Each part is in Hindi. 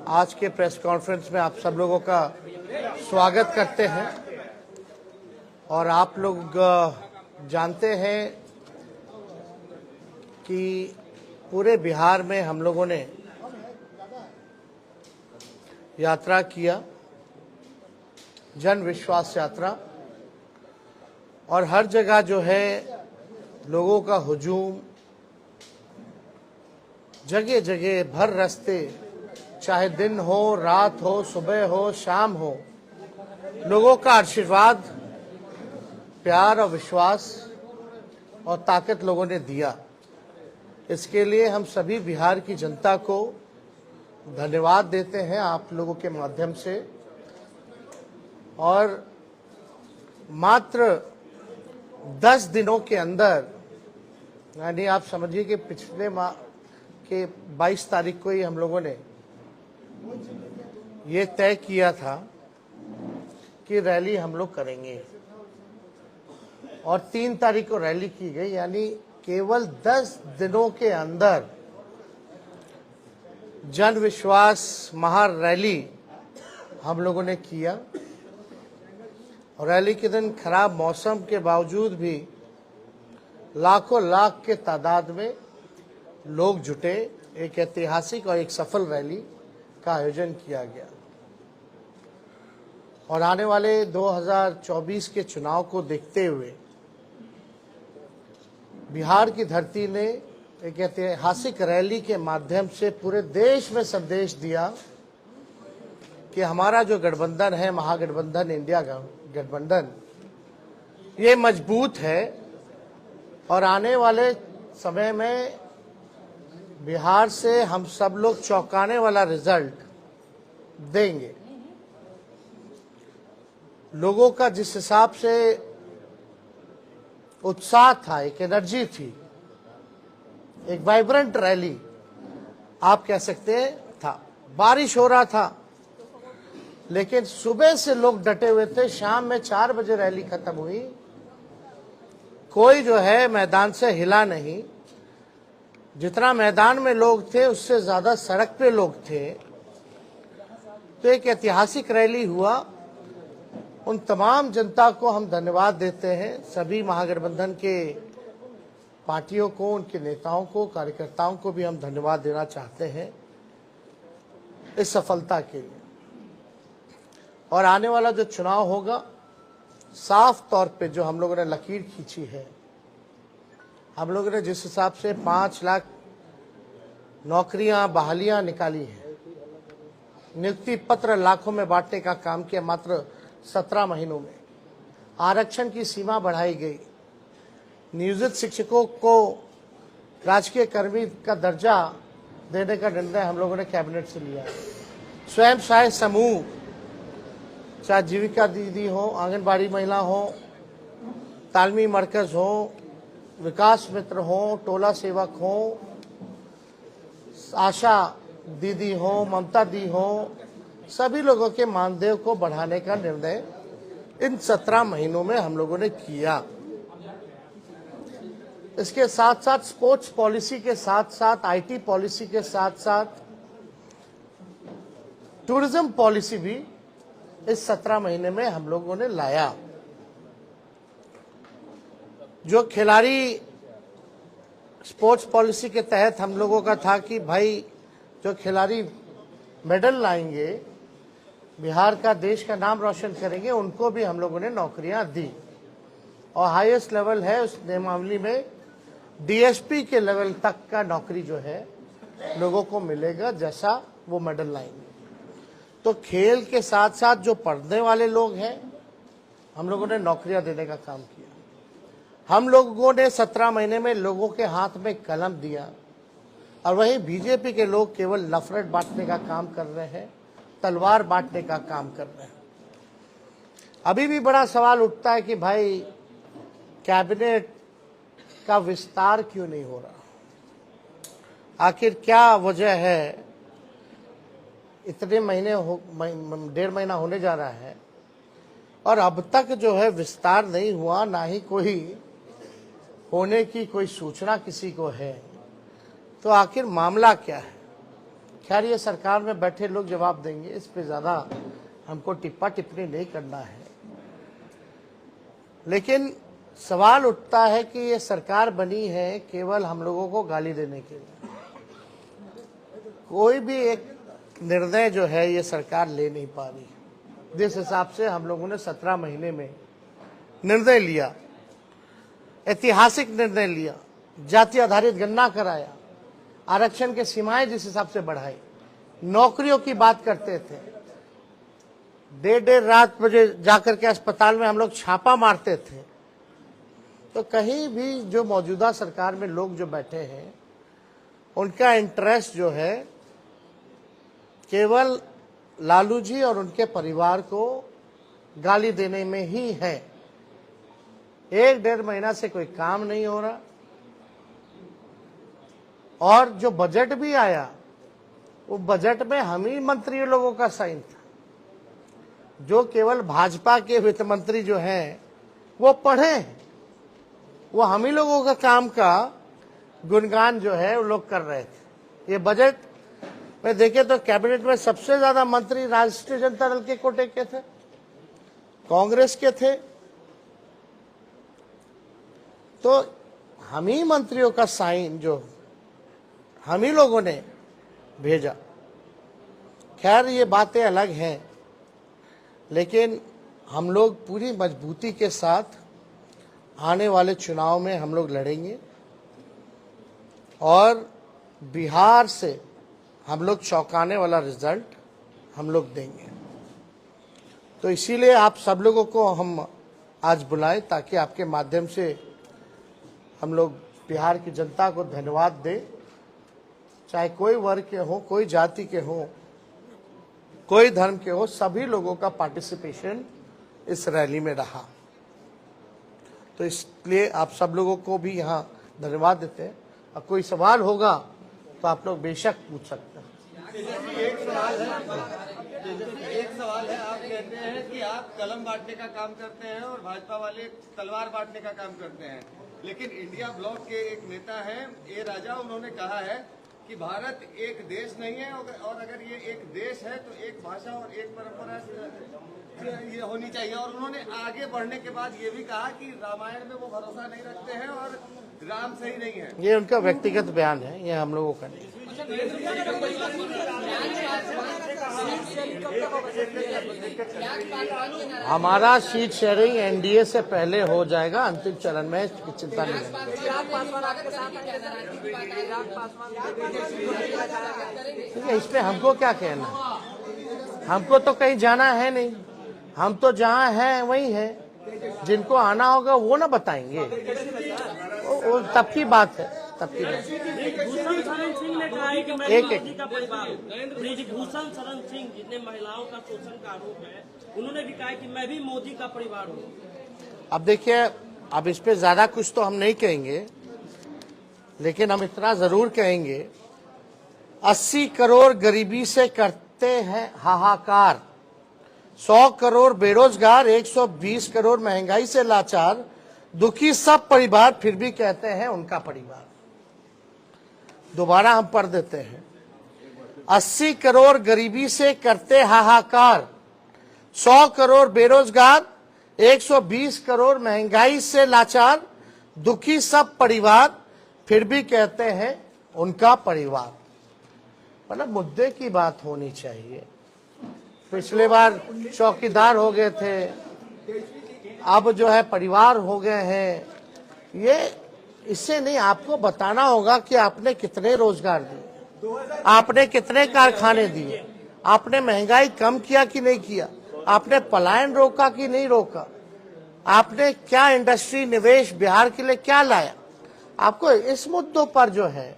आज के प्रेस कॉन्फ्रेंस में आप सब लोगों का स्वागत करते हैं। और आप लोग जानते हैं कि पूरे बिहार में हम लोगों ने यात्रा किया, जन विश्वास यात्रा, और हर जगह जो है लोगों का हुजूम, जगह जगह भर रास्ते, चाहे दिन हो, रात हो, सुबह हो, शाम हो, लोगों का आशीर्वाद, प्यार और विश्वास और ताकत लोगों ने दिया। इसके लिए हम सभी बिहार की जनता को धन्यवाद देते हैं आप लोगों के माध्यम से। और मात्र 10 दिनों के अंदर, यानी आप समझिए कि पिछले माह के 22 तारीख को ही हम लोगों ने ये तय किया था कि रैली हम लोग करेंगे, और 3 तारीख को रैली की गई। यानी केवल 10 दिनों के अंदर जन विश्वास महारैली हम लोगों ने किया। और रैली के दिन खराब मौसम के बावजूद भी लाखों लाख के तादाद में लोग जुटे। एक ऐतिहासिक और एक सफल रैली का आयोजन किया गया। और आने वाले 2024 के चुनाव को देखते हुए बिहार की धरती ने एक ऐतिहासिक रैली के माध्यम से पूरे देश में संदेश दिया कि हमारा जो गठबंधन है, महागठबंधन, इंडिया गठबंधन, ये मजबूत है और आने वाले समय में बिहार से हम सब लोग चौंकाने वाला रिजल्ट देंगे। लोगों का जिस हिसाब से उत्साह था, एक एनर्जी थी, एक वाइब्रेंट रैली आप कह सकते हैं था। बारिश हो रहा था लेकिन सुबह से लोग डटे हुए थे। शाम में 4 बजे रैली खत्म हुई, कोई जो है मैदान से हिला नहीं। जितना मैदान में लोग थे उससे ज्यादा सड़क पे लोग थे। तो एक ऐतिहासिक रैली हुआ। उन तमाम जनता को हम धन्यवाद देते हैं, सभी महागठबंधन के पार्टियों को, उनके नेताओं को, कार्यकर्ताओं को भी हम धन्यवाद देना चाहते हैं इस सफलता के लिए। और आने वाला जो चुनाव होगा, साफ तौर पे जो हम लोगों ने लकीर खींची है, हम लोगों ने जिस हिसाब से 5 लाख नौकरियां, बहालियां निकाली हैं, नियुक्ति पत्र लाखों में बांटने का काम किया मात्र 17 महीनों में, आरक्षण की सीमा बढ़ाई गई, नियोजित शिक्षकों को राजकीय कर्मी का दर्जा देने का निर्णय हम लोगों ने कैबिनेट से लिया। स्वयं सहायता समूह, चाहे जीविका दीदी हो, आंगनबाड़ी महिला हो, तालमी मरकज हो, विकास मित्र हो, टोला सेवक हो, आशा दीदी हो, ममता दी हो, सभी लोगों के मानदेय को बढ़ाने का निर्णय इन 17 महीनों में हम लोगों ने किया। इसके साथ साथ स्पोर्ट्स पॉलिसी के साथ साथ, आईटी पॉलिसी के साथ साथ टूरिज्म पॉलिसी भी इस 17 महीने में हम लोगों ने लाया। जो खिलाड़ी स्पोर्ट्स पॉलिसी के तहत हम लोगों का था कि भाई जो खिलाड़ी मेडल लाएंगे, बिहार का, देश का नाम रोशन करेंगे, उनको भी हम लोगों ने नौकरियां दी। और हाईएस्ट लेवल है उस नियमावली में डीएसपी के लेवल तक का नौकरी जो है लोगों को मिलेगा, जैसा वो मेडल लाएंगे। तो खेल के साथ साथ जो पढ़ने वाले लोग हैं, हम लोगों ने नौकरियां देने का काम किया। हम लोगों ने 17 महीने में लोगों के हाथ में कलम दिया। और वहीं बीजेपी के लोग केवल नफरत बांटने का काम कर रहे हैं, तलवार बांटने का काम कर रहे हैं। अभी भी बड़ा सवाल उठता है कि भाई कैबिनेट का विस्तार क्यों नहीं हो रहा, आखिर क्या वजह है। इतने महीने 1.5 महीना होने जा रहा है और अब तक जो है विस्तार नहीं हुआ, ना ही कोई होने की कोई सूचना किसी को है। तो आखिर मामला क्या है, खैर ये सरकार में बैठे लोग जवाब देंगे, इस पे ज्यादा हमको टिप्पा टिप्पणी नहीं करना है। लेकिन सवाल उठता है कि ये सरकार बनी है केवल हम लोगों को गाली देने के लिए। कोई भी एक निर्णय जो है ये सरकार ले नहीं पा रही। जिस हिसाब से हम लोगों ने 17 महीने में निर्णय लिया, ऐतिहासिक निर्णय लिया, जाति आधारित गणना कराया, आरक्षण के सीमाएं जिस हिसाब से बढ़ाई, नौकरियों की बात करते थे, देर रात बजे जाकर के अस्पताल में हम लोग छापा मारते थे, तो कहीं भी जो मौजूदा सरकार में लोग जो बैठे हैं उनका इंटरेस्ट जो है केवल लालू जी और उनके परिवार को गाली देने में ही है। 1-1.5 महीना से कोई काम नहीं हो रहा, और जो बजट भी आया वो बजट में हम ही मंत्री लोगों का साइन था। जो केवल भाजपा के वित्त मंत्री जो हैं वो पढ़े हैं, वो हम ही लोगों का काम का गुणगान जो है वो लोग कर रहे थे। ये बजट में देखे तो कैबिनेट में सबसे ज्यादा मंत्री राष्ट्रीय जनता दल के कोटे के थे, कांग्रेस के थे, तो हम ही मंत्रियों का साइन जो हम ही लोगों ने भेजा। खैर ये बातें अलग हैं, लेकिन हम लोग पूरी मजबूती के साथ आने वाले चुनाव में हम लोग लड़ेंगे और बिहार से हम लोग चौंकाने वाला रिजल्ट हम लोग देंगे। तो इसीलिए आप सब लोगों को हम आज बुलाएं ताकि आपके माध्यम से हम लोग बिहार की जनता को धन्यवाद दें। चाहे कोई वर्ग के हो, कोई जाति के हो, कोई धर्म के हो, सभी लोगों का पार्टिसिपेशन इस रैली में रहा। तो इसलिए आप सब लोगों को भी यहाँ धन्यवाद देते हैं। और कोई सवाल होगा तो आप लोग बेशक पूछ सकते हैं। एक सवाल है, आप कहते हैं कि आप कलम बांटने का काम करते हैं और भाजपा वाले तलवार बांटने का काम करते हैं, लेकिन इंडिया ब्लॉक के एक नेता है ए राजा, उन्होंने कहा है कि भारत एक देश नहीं है और अगर ये एक देश है तो एक भाषा और एक परंपरा ये होनी चाहिए। और उन्होंने आगे बढ़ने के बाद ये भी कहा कि रामायण में वो भरोसा नहीं रखते हैं और राम सही नहीं है। ये उनका व्यक्तिगत बयान है, ये हम लोगों का नहीं। हमारा सीट शेयरिंग एनडीए से पहले हो जाएगा, अंतिम चरण में चिंता नहीं है। इस पे हमको क्या कहना, हमको तो कहीं जाना है नहीं, हम तो जहाँ हैं वही है। जिनको आना होगा वो ना बताएंगे, वो तब की बात है, तब की बात। भूषण शरण सिंह ने कहा है कि मैं मोदी का परिवार हूँ। भूषण शरण सिंह जितने महिलाओं का शोषण का आरोप है, उन्होंने भी कहा कि मैं भी मोदी का परिवार हूँ। अब देखिए, अब इस पे ज्यादा कुछ तो हम नहीं कहेंगे, लेकिन हम इतना जरूर कहेंगे 80 करोड़ गरीबी से करते हैं हाहाकार, 100 करोड़ बेरोजगार, 120 करोड़ महंगाई से लाचार, दुखी सब परिवार फिर भी कहते हैं उनका परिवार। दोबारा हम पढ़ देते हैं, 80 करोड़ गरीबी से करते हाहाकार, 100 करोड़ बेरोजगार, 120 करोड़ महंगाई से लाचार, दुखी सब परिवार फिर भी कहते हैं उनका परिवार। मतलब मुद्दे की बात होनी चाहिए। पिछले बार चौकीदार हो गए थे, अब जो है परिवार हो गए हैं। ये इससे नहीं, आपको बताना होगा कि आपने कितने रोजगार दिए, आपने कितने कारखाने दिए, आपने महंगाई कम किया कि नहीं किया, आपने पलायन रोका कि नहीं रोका, आपने क्या इंडस्ट्री निवेश बिहार के लिए क्या लाया। आपको इस मुद्दों पर जो है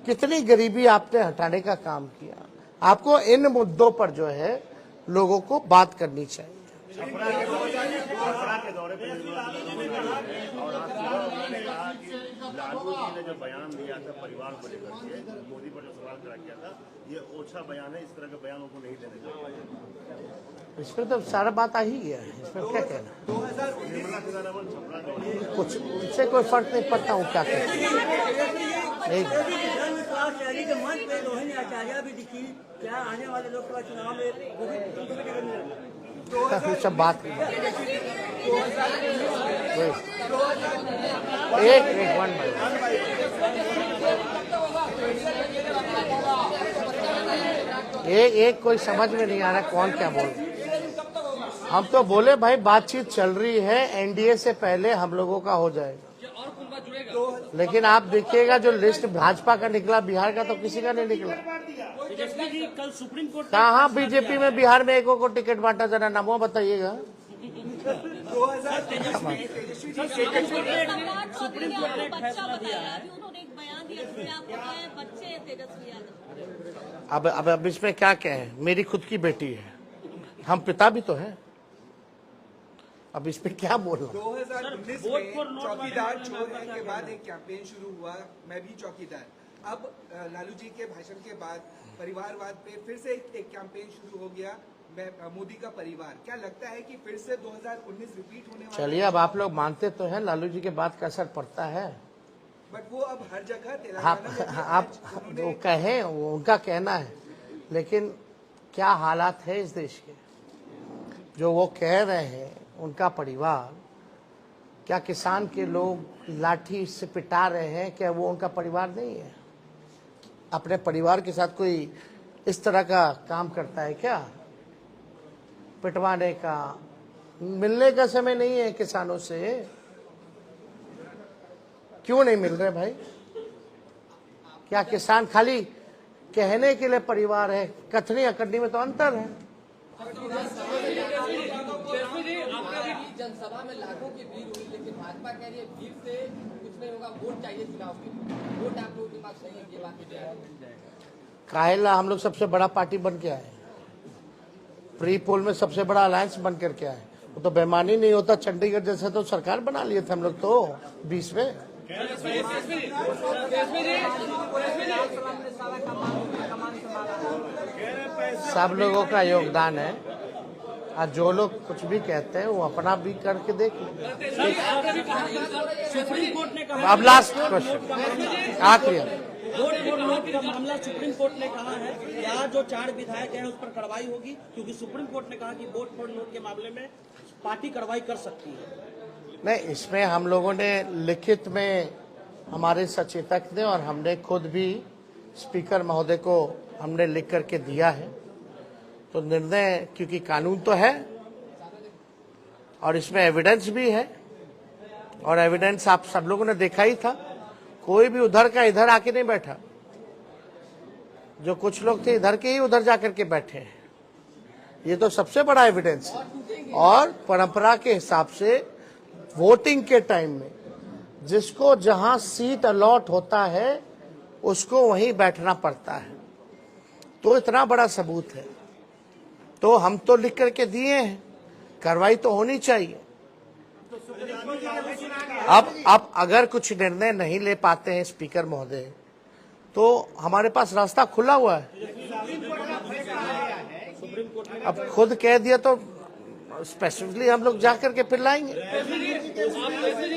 कितनी गरीबी आपने हटाने का काम किया, आपको इन मुद्दों पर जो है लोगों को बात करनी चाहिए। लालू जी ने जो बयान दिया था परिवार को लेकर के, मोदी पर जो सवाल खड़ा किया था, ये ओछा बयान है, इस तरह के बयान उनको नहीं देने चाहिए। इस पर तो सारा बात आ ही गया है, इसमें क्या कहना। कुछ इससे कोई फर्क नहीं पड़ता हूँ क्या कहना। पंजाब शहरी के मंच पे रोहिणी आचार्य भी दिखी। क्या आने वाले लोकसभा चुनाव में वो भी उनको भी टिकट मिलेगा? सब बात एक वन एक कोई समझ में नहीं आ रहा कौन क्या बोल रहा है। हम तो बोले भाई बातचीत चल रही है, एनडीए से पहले हम लोगों का हो जाएगा। लेकिन आप देखिएगा जो लिस्ट भाजपा का निकला, बिहार का तो किसी का नहीं निकला। तेजस्वी जी कल सुप्रीम कोर्ट कहाँ बीजेपी में बिहार में एक को टिकट बांटा, जरा नामों बताइएगा। सुप्रीम कोर्ट ने एक फैसला दिया है। अभी उन्होंने एक बयान दिया जिसमें आपको क्या है, बच्चे हैं तेजस्वी यादव। अब इसमें क्या कहें, मेरी खुद की बेटी है, हम पिता भी तो हैं। अब इस पे क्या बोलना। 2019 में चौकीदार चोर है के बाद एक कैंपेन शुरू हुआ, मैं भी चौकीदार। अब लालू जी के भाषण के बाद परिवारवाद पे फिर से एक कैंपेन शुरू हो गया, मैं मोदी का परिवार। क्या लगता है कि फिर से 2019 रिपीट होने वाला? चलिए, अब आप लोग मानते तो हैं लालू जी के बात का असर पड़ता है, बट वो अब हर जगह तेलंगाना आप वो कहें, वो उनका कहना है, लेकिन क्या हालात है इस देश के, जो वो कह रहे हैं उनका परिवार, क्या किसान के लोग लाठी से पिटा रहे हैं, क्या वो उनका परिवार नहीं है? अपने परिवार के साथ कोई इस तरह का काम करता है क्या? पिटवाने का, मिलने का समय नहीं है किसानों से। क्यों नहीं मिल रहे भाई? क्या किसान खाली कहने के लिए परिवार है? कथनी अकड़नी में तो अंतर है। जनसभा में लाखों की भीड़ हुई, लेकिन भाजपा कह रही है भीड़ से कुछ नहीं होगा, वोट चाहिए चुनाव में। वोट आप लोगों के पास नहीं है, ये बात काहेला हम लोग सबसे बड़ा पार्टी बन के आए, प्री पोल में सबसे बड़ा अलायंस बन करके आए। वो तो बेमानी नहीं होता, चंडीगढ़ जैसे तो सरकार बना लिए थे हम लोग तो 20 में। सब लोगों का योगदान है, और जो लोग कुछ भी कहते हैं वो अपना भी करके देख लें। सुप्रीम कोर्ट ने कहा, अब लास्ट क्वेश्चन आखिरी, वोट फॉर नोट का मामला सुप्रीम कोर्ट ने कहा है या जो 4 विधायक हैं उस पर कार्रवाई होगी, क्योंकि सुप्रीम कोर्ट ने कहा कि वोट फॉर नोट के मामले में पार्टी कार्रवाई कर सकती है। नहीं, इसमें हम लोगों ने लिखित में हमारे सचेतक ने और हमने खुद भी स्पीकर महोदय को हमने लिख करके दिया है। तो निर्णय, क्योंकि कानून तो है और इसमें एविडेंस भी है, और एविडेंस आप सब लोगों ने देखा ही था। कोई भी उधर का इधर आके नहीं बैठा, जो कुछ लोग थे इधर के ही उधर जाकर के बैठे हैं। ये तो सबसे बड़ा एविडेंस है। और परंपरा के हिसाब से वोटिंग के टाइम में जिसको जहां सीट अलॉट होता है उसको वहीं बैठना पड़ता है। तो इतना बड़ा सबूत है, तो हम तो लिख करके दिए हैं, कार्रवाई तो होनी चाहिए। अब अगर कुछ निर्णय नहीं ले पाते हैं स्पीकर महोदय, तो हमारे पास रास्ता खुला हुआ है। अब खुद कह दिया तो स्पेसिफिकली हम लोग जाकर के फिर लाएंगे।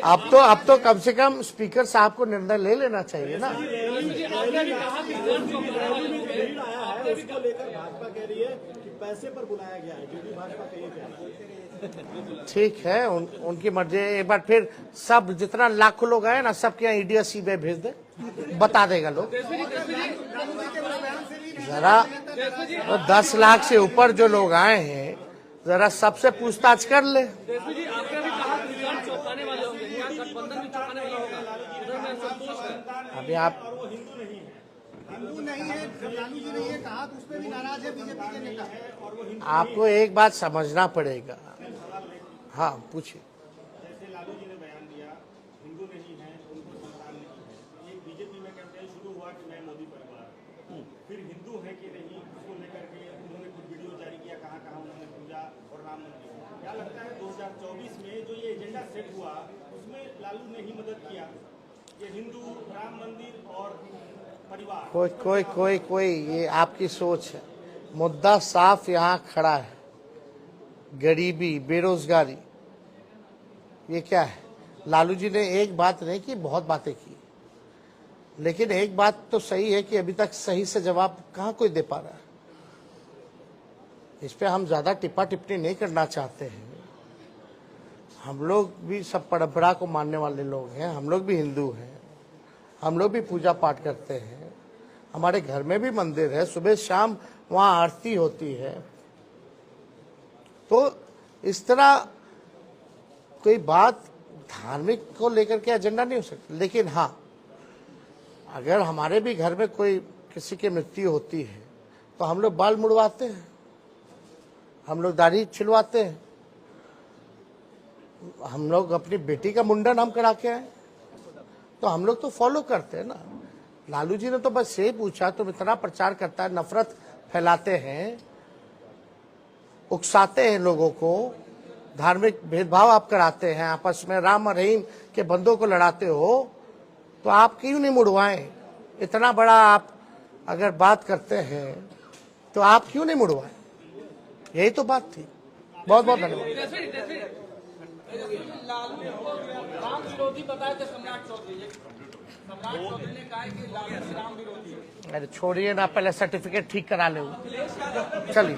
अब तो कम से कम स्पीकर साहब को निर्णय ले लेना चाहिए ना। उसको लेकर भाजपा कह रही है कि पैसे पर बुलाया गया है, क्योंकि भाजपा का ये कहना है। ठीक है, उनकी मर्जी। एक बार फिर सब जितना लाखों लोग आए ना, सबके यहाँ ईडी सीबीआई भेज दे, बता देगा लोग। जरा तो 10 लाख से ऊपर जो लोग आए हैं, जरा सबसे पूछताछ कर ले। अभी आप हिंदू नहीं है, लालू जी ने ये कहा तो उस पर भी नाराज है बीजेपी के नेता। आपको एक बात समझना पड़ेगा। हाँ, पूछिए। जैसे लालू जी ने बयान दिया, हिंदू नहीं है, उनको संतान नहीं। ये बीजेपी में कैंपेन शुरू हुआ कि मैं मोदी परिवार, फिर हिंदू है कि नहीं, उसको लेकर के उन्होंने कुछ वीडियो जारी किया, कहाँ कहाँ उन्होंने पूजा और राम मंदिर। क्या लगता है 2024 में जो ये एजेंडा सेट हुआ उसमें लालू ने ही मदद किया, ये हिंदू, राम मंदिर और परिवार? कोई ये आपकी सोच है। मुद्दा साफ यहाँ खड़ा है, गरीबी, बेरोजगारी। ये क्या है? लालू जी ने एक बात नहीं की, बहुत बातें की। लेकिन एक बात तो सही है कि अभी तक सही से जवाब कहाँ कोई दे पा रहा है। इस पे हम ज्यादा टिप्पा टिप्पणी नहीं करना चाहते हैं। हम लोग भी सब परंपरा को मानने वाले लोग हैं, हम लोग भी हिंदू हैं, हम लोग भी पूजा पाठ करते हैं, हमारे घर में भी मंदिर है, सुबह शाम वहाँ आरती होती है। तो इस तरह कोई बात धार्मिक को लेकर के एजेंडा नहीं हो सकती। लेकिन हाँ, अगर हमारे भी घर में कोई किसी की मृत्यु होती है तो हम लोग बाल मुड़वाते हैं, हम लोग दाढ़ी छिलवाते हैं, हम लोग अपनी बेटी का मुंडन हम करा के आए, तो हम लोग तो फॉलो करते हैं ना। लालू जी ने तो बस यही पूछा, तुम इतना प्रचार करता है, नफरत फैलाते हैं, उकसाते हैं लोगों को, धार्मिक भेदभाव आप कराते हैं, आपस में राम और रहीम के बंदों को लड़ाते हो, तो आप क्यों नहीं मुड़वाएं? इतना बड़ा आप अगर बात करते हैं तो आप क्यों नहीं मुड़वाएं? यही तो बात थी। बहुत बहुत धन्यवाद। राम विरोधी बताए थे सम्राट चौधरी ने कहा कि लालू राम विरोधी है। अरे छोड़िए ना, पहले सर्टिफिकेट ठीक करा ले। चलिए।